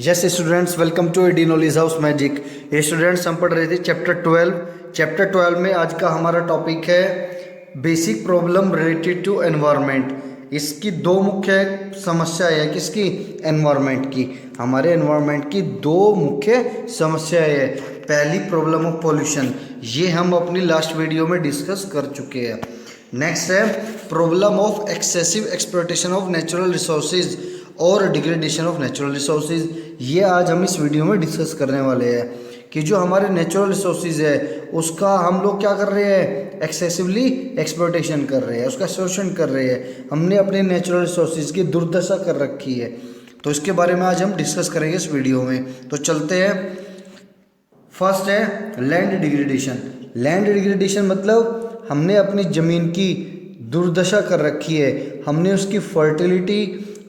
Yes students, welcome to AD knowledge house magic. ये students हम पढ़ रहे थे चैप्टर 12। चैप्टर 12 में आज का हमारा टॉपिक है basic problem related to environment. इसकी दो मुख्य समस्या है। किसकी? एनवायरनमेंट की। हमारे एनवायरनमेंट की दो मुख्य समस्याएं है। पहली प्रॉब्लम ऑफ पोल्यूशन, ये हम अपनी लास्ट वीडियो में डिस्कस कर चुके हैं। नेक्स्ट है problem of excessive exploitation of natural resources और डिग्रेडेशन ऑफ नेचुरल रिसोर्सेज। ये आज हम इस वीडियो में डिस्कस करने वाले हैं कि जो हमारे नेचुरल रिसोर्सेज है उसका हम लोग क्या कर रहे हैं, एक्सेसिवली एक्सप्लॉयटेशन कर रहे हैं, उसका शोषण कर रहे हैं। हमने अपने नेचुरल रिसोर्सेज की दुर्दशा कर रखी है। तो इसके बारे में आज हम डिस्कस करेंगे इस वीडियो में। तो चलते हैं। फर्स्ट है लैंड डिग्रेडेशन। लैंड डिग्रेडेशन मतलब हमने अपनी ज़मीन की दुर्दशा कर रखी है। हमने उसकी फर्टिलिटी,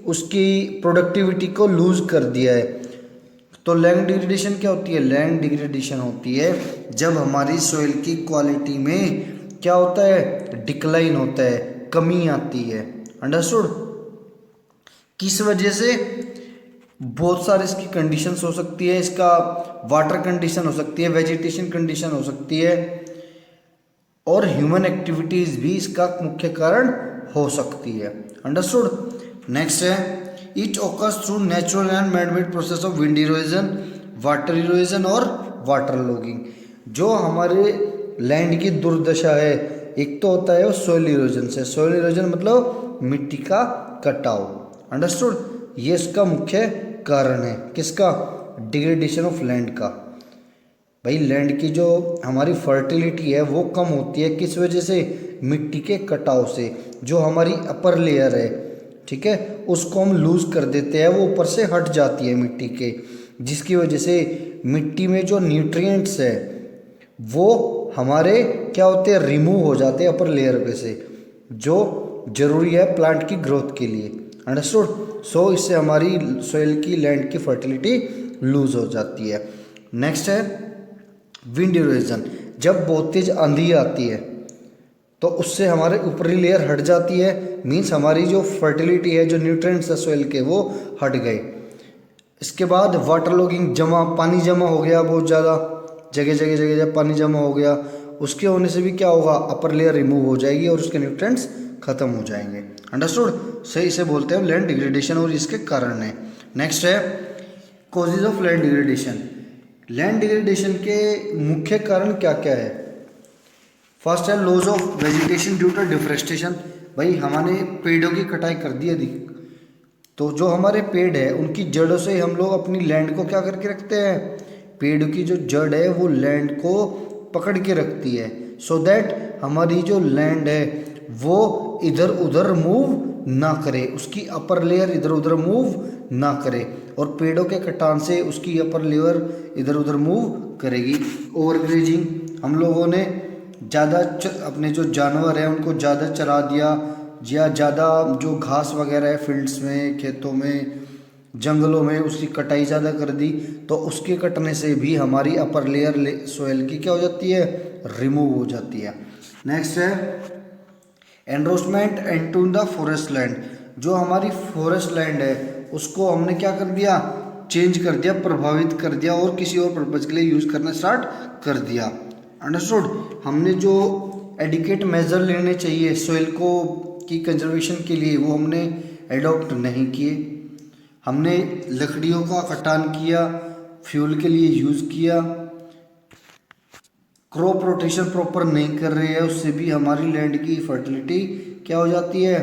उसकी प्रोडक्टिविटी को लूज़ कर दिया है। तो लैंड डिग्रेडेशन क्या होती है? लैंड डिग्रेडेशन होती है जब हमारी सॉइल की क्वालिटी में क्या होता है, डिक्लाइन होता है, कमी आती है। अंडरस्टूड? किस वजह से? बहुत सारे इसकी कंडीशंस हो सकती है। इसका वाटर कंडीशन हो सकती है, वेजिटेशन कंडीशन हो सकती है, और ह्यूमन एक्टिविटीज़ भी इसका मुख्य कारण हो सकती है। अंडरस्टूड? नेक्स्ट है it occurs through natural and man-made process of wind erosion, water erosion और वाटर लॉगिंग। जो हमारे लैंड की दुर्दशा है, एक तो होता है वो सॉइल इरोजन से। सॉइल इरोजन मतलब मिट्टी का कटाव। अंडरस्टूड? ये इसका मुख्य कारण है। किसका? डिग्रेडेशन ऑफ लैंड का। भाई लैंड की जो हमारी फर्टिलिटी है वो कम होती है। किस वजह से? मिट्टी के कटाव से। जो हमारी अपर लेयर है, ठीक है, उसको हम लूज़ कर देते हैं, वो ऊपर से हट जाती है मिट्टी के, जिसकी वजह से मिट्टी में जो न्यूट्रिएंट्स है वो हमारे क्या होते हैं, रिमूव हो जाते हैं अपर लेयर पे से, जो जरूरी है प्लांट की ग्रोथ के लिए। अंडरस्टूड? सो इससे हमारी सॉइल की, लैंड की फर्टिलिटी लूज हो जाती है। नेक्स्ट है विंड इरोजन। जब बहुत तेज आंधी आती है तो उससे हमारे ऊपरी लेयर हट जाती है। मीन्स हमारी जो फर्टिलिटी है, जो न्यूट्रिएंट्स है सॉइल के, वो हट गए। इसके बाद वाटर लॉगिंग, पानी जमा हो गया बहुत ज़्यादा, जगह जगह जगह जगह पानी जमा हो गया। उसके होने से भी क्या होगा, अपर लेयर रिमूव हो जाएगी और उसके न्यूट्रिएंट्स खत्म हो जाएंगे। अंडरस्टूड? सही से बोलते हैं लैंड डिग्रेडेशन, और इसके कारण है। नेक्स्ट है causes of land degradation. Land degradation के मुख्य कारण क्या क्या है? फर्स्ट है loss of vegetation due to deforestation. भाई हमने पेड़ों की कटाई कर दी है, तो जो हमारे पेड़ है उनकी जड़ों से हम लोग अपनी लैंड को क्या करके रखते हैं, पेड़ की जो जड़ है वो लैंड को पकड़ के रखती है, सो दैट हमारी जो लैंड है वो इधर उधर मूव ना करे, उसकी अपर लेयर इधर उधर मूव ना करे, और पेड़ों के कटान से उसकी अपर लेयर इधर उधर मूव करेगी। ओवरग्रेजिंग, हम लोगों ने ज़्यादा अपने जो जानवर हैं उनको ज़्यादा चरा दिया, या ज़्यादा जो घास वगैरह है फील्ड्स में, खेतों में, जंगलों में, उसकी कटाई ज़्यादा कर दी, तो उसके कटने से भी हमारी अपर लेयर सोयल की क्या हो जाती है, रिमूव हो जाती है। नेक्स्ट है encroachment into the forest land. जो हमारी फॉरेस्ट लैंड है उसको हमने क्या कर दिया, चेंज कर दिया, प्रभावित कर दिया, और किसी और पर्पज़ के लिए यूज़ करना स्टार्ट कर दिया। अंडरस्टूड? हमने जो एडिकेट मेजर लेने चाहिए सॉइल को की कंजर्वेशन के लिए वो हमने एडॉप्ट नहीं किए। हमने लकड़ियों का कटान किया, फ्यूल के लिए यूज़ किया, क्रॉप रोटेशन प्रॉपर नहीं कर रहे हैं, उससे भी हमारी लैंड की फर्टिलिटी क्या हो जाती है,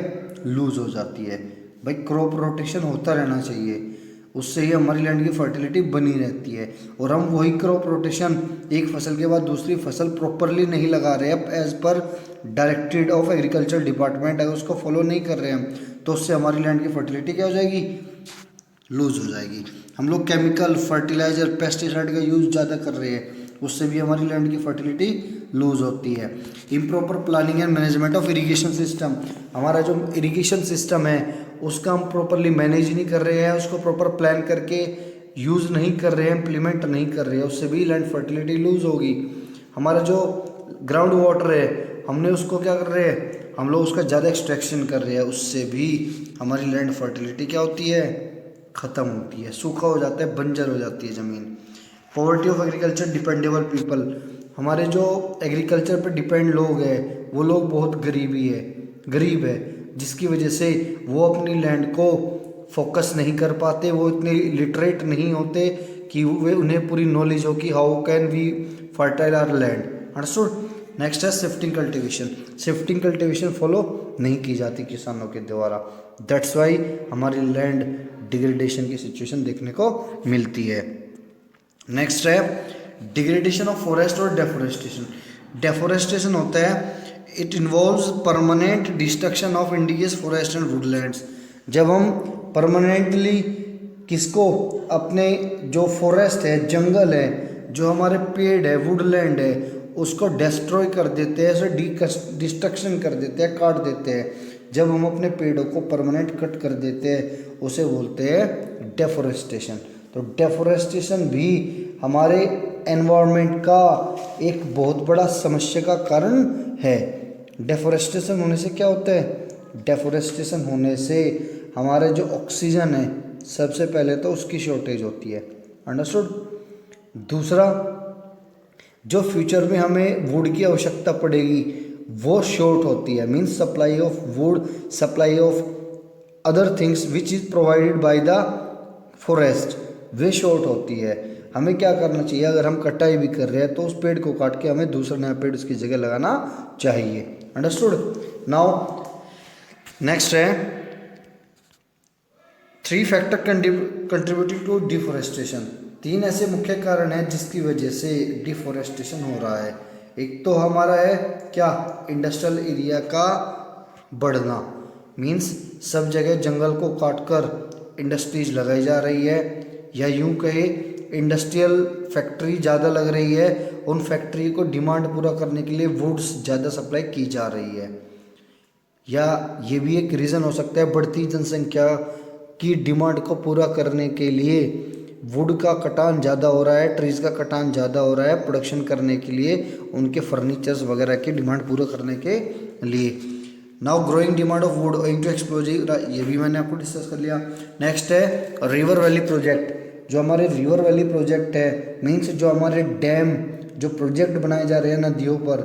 लूज हो जाती है। भाई क्रॉप रोटेशन होता रहना चाहिए, उससे ही हमारी लैंड की फर्टिलिटी बनी रहती है। और हम वही क्रॉप रोटेशन एक फसल के बाद दूसरी फसल प्रॉपरली नहीं लगा रहे हैं as per directed of agriculture department, अगर उसको फॉलो नहीं कर रहे हैं तो उससे हमारी लैंड की फर्टिलिटी क्या हो जाएगी, लूज हो जाएगी। हम लोग केमिकल, फर्टिलाइजर, पेस्टिसाइड का यूज़ ज़्यादा कर रहे हैं, उससे भी हमारी लैंड की फर्टिलिटी लूज होती है। Improper planning and management of irrigation system. हमारा जो इरिगेशन सिस्टम है उसका हम प्रॉपरली मैनेज नहीं कर रहे हैं, उसको प्रॉपर प्लान करके यूज़ नहीं कर रहे हैं, इम्प्लीमेंट नहीं कर रहे हैं, उससे भी लैंड फर्टिलिटी लूज होगी। हमारा जो ग्राउंड वाटर है हमने उसको क्या कर रहे हैं, हम लोग उसका ज़्यादा एक्सट्रैक्शन कर रहे हैं, उससे भी हमारी लैंड फर्टिलिटी क्या होती है, ख़त्म होती है, सूखा हो जाता है, बंजर हो जाती है ज़मीन। Poverty of agriculture dependable people, हमारे जो एग्रीकल्चर पर डिपेंड लोग हैं वो लोग बहुत गरीब है, जिसकी वजह से वो अपनी लैंड को फोकस नहीं कर पाते, वो इतने लिटरेट नहीं होते कि वे उन्हें पूरी नॉलेज हो कि how can we fertile our land. Understood. Next है shifting cultivation. Shifting cultivation follow नहीं की जाती किसानों के द्वारा, दैट्स वाई हमारी लैंड डिग्रेडेशन की सिचुएशन देखने को मिलती है। नेक्स्ट है डिग्रेडेशन ऑफ फॉरेस्ट और डेफोरेस्टेशन। डेफोरेस्टेशन होता है it involves permanent destruction of indigenous forest and Woodlands. जब हम परमानेंटली किसको, अपने जो फॉरेस्ट है, जंगल है, जो हमारे पेड़ है, वुडलैंड है, उसको डिस्ट्रॉय कर देते हैं, उसे डिस्ट्रक्शन कर देते हैं, काट देते हैं। जब हम अपने पेड़ों को परमानेंट कट कर देते हैं उसे बोलते हैं डेफोरेस्टेशन। तो डेफोरेस्टेशन भी हमारे एनवायरनमेंट का एक बहुत बड़ा समस्या का कारण है। डेफोरेस्टेशन होने से क्या होता है, डेफोरेस्टेशन होने से हमारे जो ऑक्सीजन है सबसे पहले तो उसकी शॉर्टेज होती है। अंडरस्टूड। दूसरा, जो फ्यूचर में हमें वुड की आवश्यकता पड़ेगी वो शॉर्ट होती है, means supply of would, supply of other things which is provided by the forest, way short होती है। हमें क्या करना चाहिए, अगर हम कटाई भी कर रहे हैं तो उस पेड़ को काट के हमें दूसरा नया पेड़ उसकी जगह लगाना चाहिए। अंडरस्टूड। नाउ नेक्स्ट है 3 फैक्टर कंट्रीब्यूटिंग टू डिफोरेस्टेशन। 3 ऐसे मुख्य कारण हैं जिसकी वजह से डिफोरेस्टेशन हो रहा है। एक तो हमारा है क्या, इंडस्ट्रियल एरिया का बढ़ना, मीन्स सब जगह जंगल को काटकर इंडस्ट्रीज लगाई जा रही है, या यूं कहे इंडस्ट्रियल फैक्ट्री ज़्यादा लग रही है, उन फैक्ट्री को डिमांड पूरा करने के लिए वुड्स ज़्यादा सप्लाई की जा रही है। या ये भी एक रीज़न हो सकता है, बढ़ती जनसंख्या की डिमांड को पूरा करने के लिए वुड का कटान ज़्यादा हो रहा है, ट्रीज़ का कटान ज़्यादा हो रहा है प्रोडक्शन करने के लिए, उनके फर्नीचर्स वगैरह की डिमांड पूरा करने के लिए। Now growing demand of wood owing to explosive, ये भी मैंने आपको डिस्कस कर लिया। नेक्स्ट है रिवर वैली प्रोजेक्ट। जो हमारे रिवर वैली प्रोजेक्ट है, मीन्स जो हमारे डैम, जो प्रोजेक्ट बनाए जा रहे हैं नदियों पर,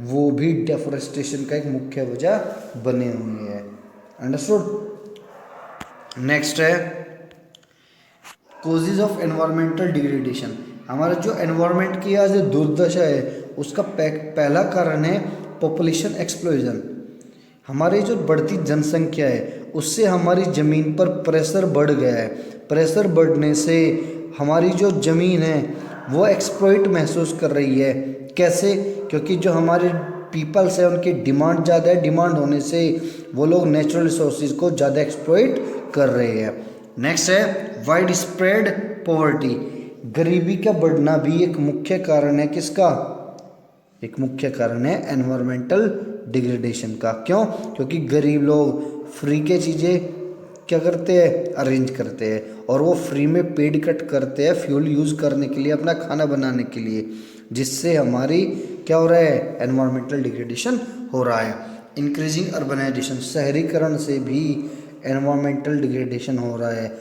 वो भी डेफोरेस्टेशन का एक मुख्य वजह बने हुए हैं। अंडरस्टूड। नेक्स्ट है कॉजेज ऑफ एनवायरमेंटल डिग्रेडेशन। हमारा जो एनवायरमेंट की आज दुर्दशा है उसका पहला कारण है पॉपुलेशन एक्सप्लोजन। हमारी जो बढ़ती जनसंख्या है उससे हमारी ज़मीन पर प्रेशर बढ़ गया है। प्रेशर बढ़ने से हमारी जो ज़मीन है वो एक्सप्लॉइट महसूस कर रही है। कैसे? क्योंकि जो हमारे पीपल्स है उनकी डिमांड ज़्यादा है, डिमांड होने से वो लोग नेचुरल रिसोर्सेज को ज़्यादा एक्सप्लॉइट कर रहे हैं। नेक्स्ट है वाइड स्प्रेड पॉवर्टी। गरीबी का बढ़ना भी एक मुख्य कारण है, किसका? एक मुख्य कारण है एनवायरमेंटल डिग्रेडेशन का। क्यों? क्योंकि गरीब लोग फ्री के चीज़ें क्या करते हैं, अरेंज करते हैं, और वो फ्री में पेड़ कट करते हैं फ्यूल यूज़ करने के लिए, अपना खाना बनाने के लिए, जिससे हमारी क्या हो रहा है, एनवायरमेंटल डिग्रेडेशन हो रहा है। इंक्रीजिंग अर्बनाइजेशन, शहरीकरण से भी एनवायरमेंटल डिग्रेडेशन हो रहा है।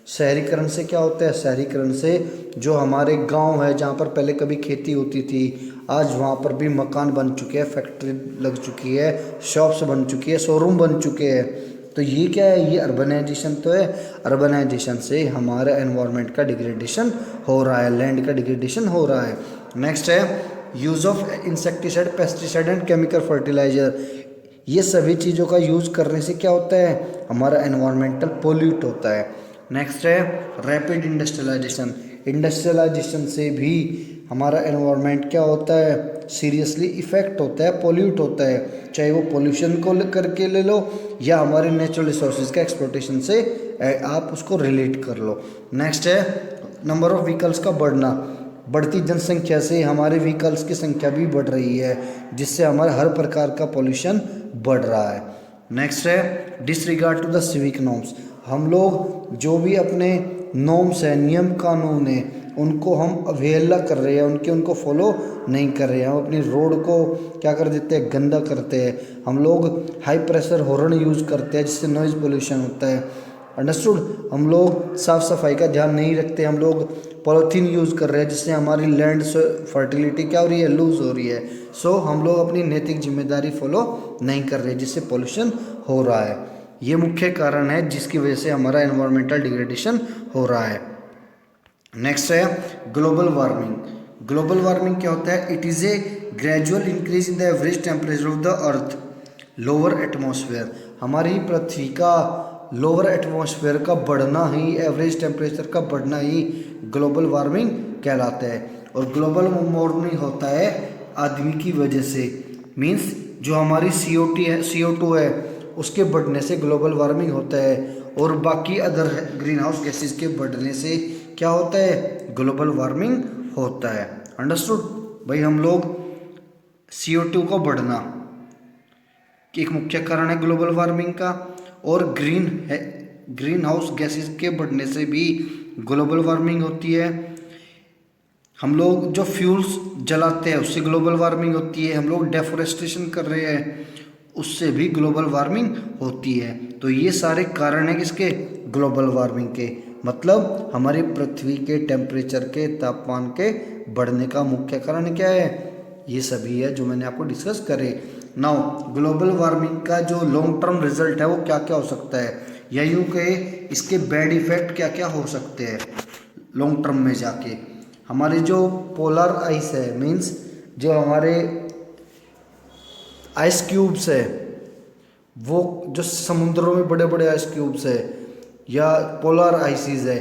शहरीकरण से क्या होता है? शहरीकरण से जो हमारे गांव है जहाँ पर पहले कभी खेती होती थी, आज वहाँ पर भी मकान बन चुके हैं, फैक्ट्री लग चुकी है, शॉप्स बन चुकी है, शोरूम बन चुके हैं। तो ये क्या है? ये अर्बनाइजेशन तो है। अर्बनाइजेशन से हमारा एनवायरनमेंट का डिग्रेडेशन हो रहा है, लैंड का डिग्रेडेशन हो रहा है। नेक्स्ट है use of insecticide, pesticide and chemical fertiliser. ये सभी चीज़ों का यूज़ करने से क्या होता है? हमारा एनवायरमेंटल पोल्यूट होता है। नेक्स्ट है रैपिड इंडस्ट्रियलाइजेशन। इंडस्ट्रियलाइजेशन से भी हमारा एनवायरनमेंट क्या होता है? सीरियसली इफ़ेक्ट होता है, पोल्यूट होता है। चाहे वो पोल्यूशन को करके ले लो या हमारे नेचुरल रिसोर्सेज का एक्सप्लोटेशन से आप उसको रिलेट कर लो। नेक्स्ट है नंबर ऑफ व्हीकल्स का बढ़ना। बढ़ती जनसंख्या से हमारे व्हीकल्स की संख्या भी बढ़ रही है, जिससे हमारा हर प्रकार का पोल्यूशन बढ़ रहा है। नेक्स्ट है disregard to the civic norms. हम लोग जो भी अपने नॉर्म्स हैं, नियम कानून हैं, उनको हम अवहेलना कर रहे हैं, उनको फॉलो नहीं कर रहे हैं। हम अपनी रोड को क्या कर देते हैं? गंदा करते हैं। हम लोग हाई प्रेशर हॉर्न यूज़ करते हैं जिससे नॉइज़ पोल्यूशन होता है। अंडरस्टूड। हम लोग साफ़ सफाई का ध्यान नहीं रखते, हम लोग पॉलीथीन यूज़ कर रहे हैं जिससे हमारी लैंड फर्टिलिटी क्या हो रही है, लूज़ हो रही है। सो हम लोग अपनी नैतिक जिम्मेदारी फॉलो नहीं कर रहे जिससे पोल्यूशन हो रहा है। ये मुख्य कारण है जिसकी वजह से हमारा एनवायरमेंटल डिग्रेडेशन हो रहा है। नेक्स्ट है ग्लोबल वार्मिंग। ग्लोबल वार्मिंग क्या होता है? It is a gradual increase in the average temperature of the earth lower atmosphere. हमारी पृथ्वी का लोअर एटमॉस्फेयर का बढ़ना ही, एवरेज टेम्परेचर का बढ़ना ही ग्लोबल वार्मिंग कहलाता है। और ग्लोबल वार्मिंग होता है आदमी की वजह से, मीन्स जो हमारी CO2 है उसके बढ़ने से ग्लोबल वार्मिंग होता है, और बाकी अदर ग्रीन हाउस गैसेज के बढ़ने से क्या होता है, ग्लोबल वार्मिंग होता है। अंडरस्टूड भाई। हम लोग CO2 का बढ़ना एक मुख्य कारण है ग्लोबल वार्मिंग का, और ग्रीन हाउस गैसेज के बढ़ने से भी ग्लोबल वार्मिंग होती है। हम लोग जो फ्यूल्स जलाते हैं उससे ग्लोबल वार्मिंग होती है। हम लोग डेफोरेस्टेशन कर रहे हैं उससे भी ग्लोबल वार्मिंग होती है। तो ये सारे कारण हैं किसके, ग्लोबल वार्मिंग के। मतलब हमारी पृथ्वी के टेम्परेचर के, तापमान के बढ़ने का मुख्य कारण क्या है, ये सभी है जो मैंने आपको डिस्कस करे। नाउ ग्लोबल वार्मिंग का जो लॉन्ग टर्म रिजल्ट है वो क्या क्या हो सकता है, या यूँ कहे इसके बैड इफेक्ट क्या क्या हो सकते हैं लॉन्ग टर्म में जाके। हमारी जो पोलर आइस है, मीन्स जो हमारे आइस क्यूब्स है, वो जो समुद्रों में बड़े बड़े आइस क्यूब्स है या पोलर आइसिस है,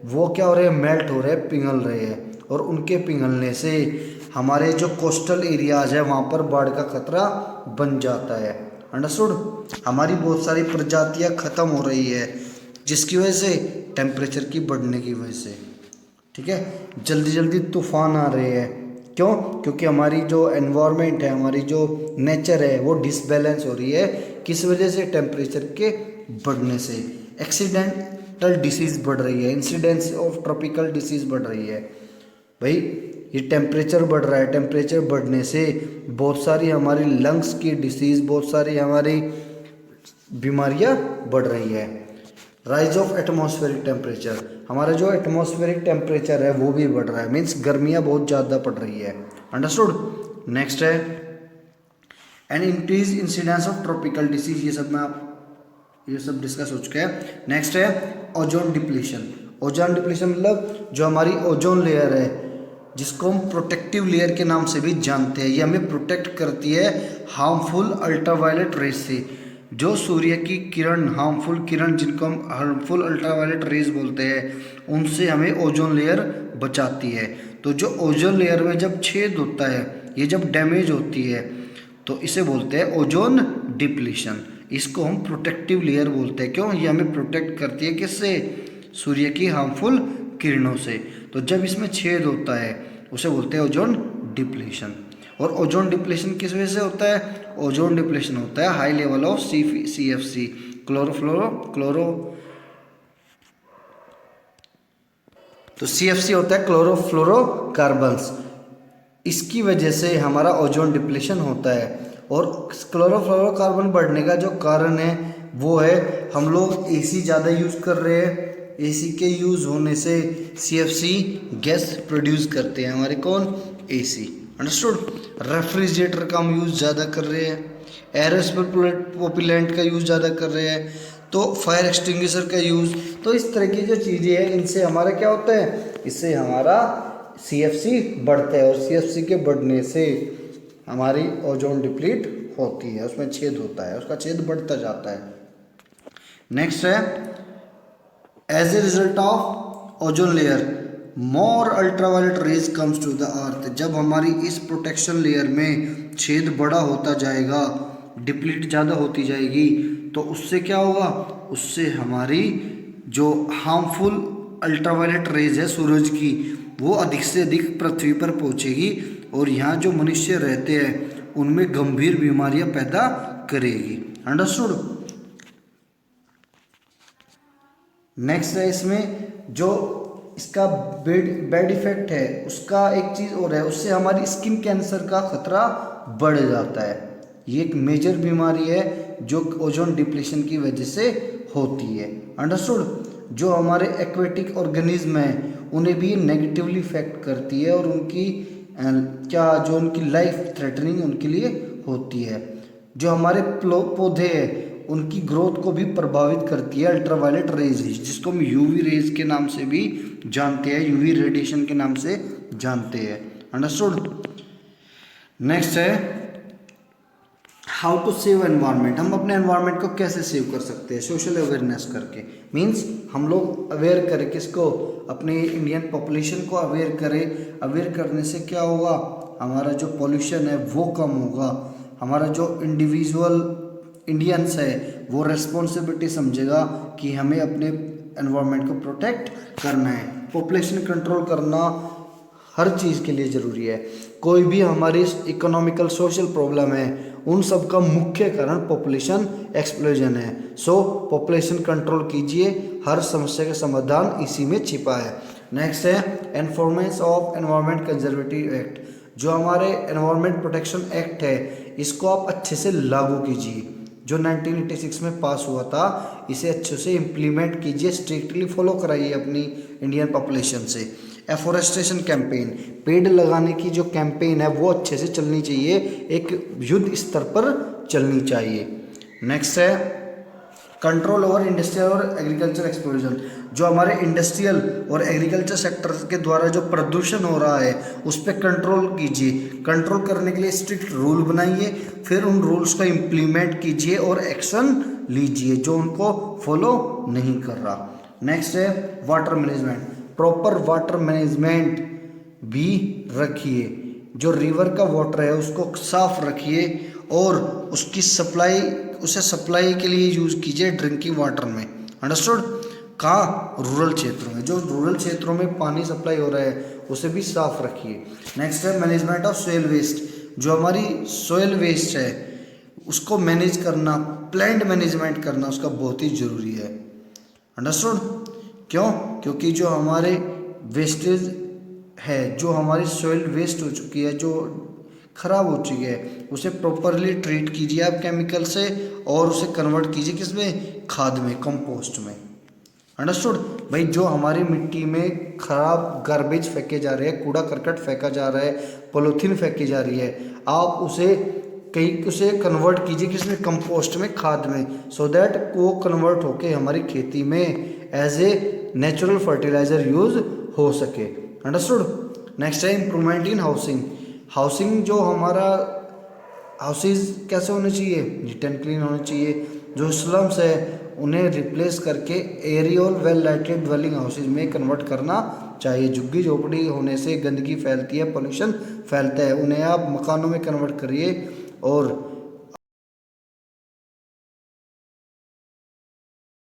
वो क्या हो रहे हैं, मेल्ट हो रहे हैं, पिघल रहे हैं। और उनके पिघलने से हमारे जो कोस्टल एरियाज है वहाँ पर बाढ़ का खतरा बन जाता है। अंडरस्टूड। हमारी बहुत सारी प्रजातियाँ ख़त्म हो रही है जिसकी वजह से, टेम्परेचर की बढ़ने की वजह से। ठीक है, जल्दी जल्दी तूफान आ रहे हैं। क्यों? क्योंकि हमारी जो एनवायरनमेंट है, हमारी जो नेचर है वो डिसबैलेंस हो रही है। किस वजह से? टेम्परेचर के बढ़ने से। एक्सीडेंटल डिसीज़ बढ़ रही है, इंसिडेंस ऑफ ट्रॉपिकल डिसीज़ बढ़ रही है। भाई ये टेम्परेचर बढ़ रहा है, टेम्परेचर बढ़ने से बहुत सारी हमारी लंग्स की डिसीज़, बहुत सारी हमारी बीमारियां बढ़ रही है। राइज ऑफ एटमॉस्फेरिक टेम्परेचर, हमारा जो एटमॉस्फेरिक टेम्परेचर है वो भी बढ़ रहा है, मीन्स गर्मियाँ बहुत ज़्यादा पड़ रही है। अंडरस्टूड। नेक्स्ट है and increase incidence of tropical disease. ये सब डिस्कस हो चुके हैं। नेक्स्ट है ओजोन डिप्लीशन। ओजोन डिप्लीशन मतलब जो हमारी ओजोन लेयर है, जिसको हम प्रोटेक्टिव लेयर के नाम से भी जानते हैं, ये हमें प्रोटेक्ट करती है हार्मफुल अल्ट्रावायलेट रेज से। जो सूर्य की किरण, हार्मफुल किरण जिनको हम हार्मफुल अल्ट्रावायलेट रेज बोलते हैं, उनसे हमें ओजोन लेयर बचाती है। तो जो ओजोन लेयर में जब छेद होता है, ये जब डैमेज होती है, तो इसे बोलते हैं ओजोन डिप्लीशन। इसको हम प्रोटेक्टिव लेयर बोलते हैं। क्यों? ये हमें प्रोटेक्ट करती है किससे? सूर्य की हार्मफुल किरणों से। तो जब इसमें छेद होता है उसे बोलते हैं ओजोन डिप्लीशन। और ओजोन डिप्लीशन किस वजह से होता है? ओजोन डिप्लीशन होता है high level of CFC, chloro. तो CFC होता है क्लोरोफ्लोरोकार्बन्स। इसकी वजह से हमारा ओजोन डिप्लीशन होता है। और क्लोरोफ्लोरोकार्बन बढ़ने का जो कारण है वो है हम लोग AC ज़्यादा यूज़ कर रहे हैं। AC के यूज़ होने से CFC गैस प्रोड्यूस करते हैं हमारे कौन? AC। अंडरस्टूड। रेफ्रिजरेटर का हम यूज़ ज़्यादा कर रहे हैं, एरोस्पेपिलेंट का यूज़ ज़्यादा कर रहे हैं, तो फायर एक्सटिंग्विशर का यूज़। तो इस तरह की जो चीज़ें हैं इनसे हमारा क्या होता है? इससे हमारा CFC बढ़ता है, और CFC के बढ़ने से हमारी ओजोन डिप्लीट होती है, उसमें छेद होता है, उसका छेद बढ़ता जाता है। नेक्स्ट है as a result of ozone layer more ultraviolet rays comes to the earth. जब हमारी इस प्रोटेक्शन लेयर में छेद बड़ा होता जाएगा, डिप्लीट ज़्यादा होती जाएगी, तो उससे क्या होगा? उससे हमारी जो हार्मफुल अल्ट्रावायलेट रेज है सूरज की, वो अधिक से अधिक पृथ्वी पर पहुंचेगी, और यहाँ जो मनुष्य रहते हैं उनमें गंभीर बीमारियां पैदा करेगी। अंडरस्टूड। नेक्स्ट है इसमें जो इसका बैड इफेक्ट है, उसका एक चीज़ और है, उससे हमारी स्किन कैंसर का खतरा बढ़ जाता है। ये एक मेजर बीमारी है जो ओजोन डिप्लीशन की वजह से होती है। अंडरस्टूड। जो हमारे एक्वेटिक ऑर्गेनिज्म हैं उन्हें भी नेगेटिवली इफेक्ट करती है और उनकी जो उनकी लाइफ थ्रेटनिंग उनके लिए होती है। जो हमारे पौधे हैं उनकी ग्रोथ को भी प्रभावित करती है अल्ट्रावायलेट रेज, जिसको हम यूवी रेज के नाम से भी जानते हैं, यूवी रेडिएशन के नाम से जानते हैं। अंडरस्टूड। नेक्स्ट है हाउ टू सेव एनवायरनमेंट। हम अपने एनवायरनमेंट को कैसे सेव कर सकते हैं? सोशल अवेयरनेस करके। मीन्स हम लोग अवेयर करें किसको? अपने इंडियन पॉपुलेशन को अवेयर करें। अवेयर करने से क्या होगा? हमारा जो पॉल्यूशन है वो कम होगा। हमारा जो इंडिविजुअल इंडियंस है वो रेस्पॉन्सिबिलिटी समझेगा कि हमें अपने एनवायरनमेंट को प्रोटेक्ट करना है। पॉपुलेशन कंट्रोल करना हर चीज़ के लिए ज़रूरी है। कोई भी हमारी इकोनॉमिकल सोशल प्रॉब्लम है उन सब का मुख्य कारण पॉपुलेशन एक्सप्लोजन है। सो पॉपुलेशन कंट्रोल कीजिए, हर समस्या का समाधान इसी में छिपा है। नेक्स्ट है enforcement of environment conservative act. जो हमारे एनवायरनमेंट प्रोटेक्शन एक्ट है इसको आप अच्छे से लागू कीजिए। जो 1986 में पास हुआ था इसे अच्छे से इम्प्लीमेंट कीजिए, स्ट्रिक्टली फॉलो कराइए अपनी इंडियन पॉपुलेशन से। एफोरेस्टेशन कैंपेन, पेड़ लगाने की जो कैंपेन है वो अच्छे से चलनी चाहिए, एक युद्ध स्तर पर चलनी चाहिए। नेक्स्ट है कंट्रोल ओवर इंडस्ट्रियल और एग्रीकल्चर एक्सप्लोजन। जो हमारे इंडस्ट्रियल और एग्रीकल्चर सेक्टर के द्वारा जो प्रदूषण हो रहा है उस पर कंट्रोल कीजिए। कंट्रोल करने के लिए स्ट्रिक्ट रूल बनाइए, फिर उन रूल्स को इम्प्लीमेंट कीजिए और एक्शन लीजिए जो उनको फॉलो नहीं कर रहा। नेक्स्ट है water management. Proper water management भी रखिए। जो रिवर का वाटर है उसको साफ रखिए और उसकी सप्लाई के लिए यूज़ कीजिए ड्रिंकिंग वाटर में। अंडरस्टूड। कहाँ? रूरल क्षेत्रों में। जो रूरल क्षेत्रों में पानी सप्लाई हो रहा है उसे भी साफ रखिए। नेक्स्ट है मैनेजमेंट ऑफ सोइल वेस्ट। जो हमारी सोइल वेस्ट है उसको मैनेज करना, प्लान्ड मैनेजमेंट करना उसका बहुत ही ज़रूरी है। अंडरस्टूड। क्यों? क्योंकि जो हमारे वेस्टेज है, जो हमारी सॉइल वेस्ट हो चुकी है, जो खराब हो चुकी है, उसे प्रॉपरली ट्रीट कीजिए आप केमिकल से और उसे कन्वर्ट कीजिए किसमें? खाद में, कंपोस्ट में। अंडरस्टूड। भाई जो हमारी मिट्टी में खराब गार्बेज फेंके जा रहे हैं, कूड़ा करकट फेंका जा रहा है, पॉलीथीन फेंकी जा रही है, आप उसे कन्वर्ट कीजिए किसमें? कंपोस्ट में, खाद में, सो दैट वो कन्वर्ट होके हमारी खेती में as a natural fertiliser use हो सके। अंडरस्टूड। नेक्स्ट है इम्प्रूवमेंट इन हाउसिंग। हाउसिंग जो हमारा हाउसेज कैसे होने चाहिए? नीट एंड क्लीन होने चाहिए। जो स्लम्स है उन्हें रिप्लेस करके aerial well lighted dwelling houses में कन्वर्ट करना चाहिए। झुग्गी झोपड़ी होने से गंदगी फैलती है, पोल्यूशन फैलता है, उन्हें आप मकानों में कन्वर्ट करिए और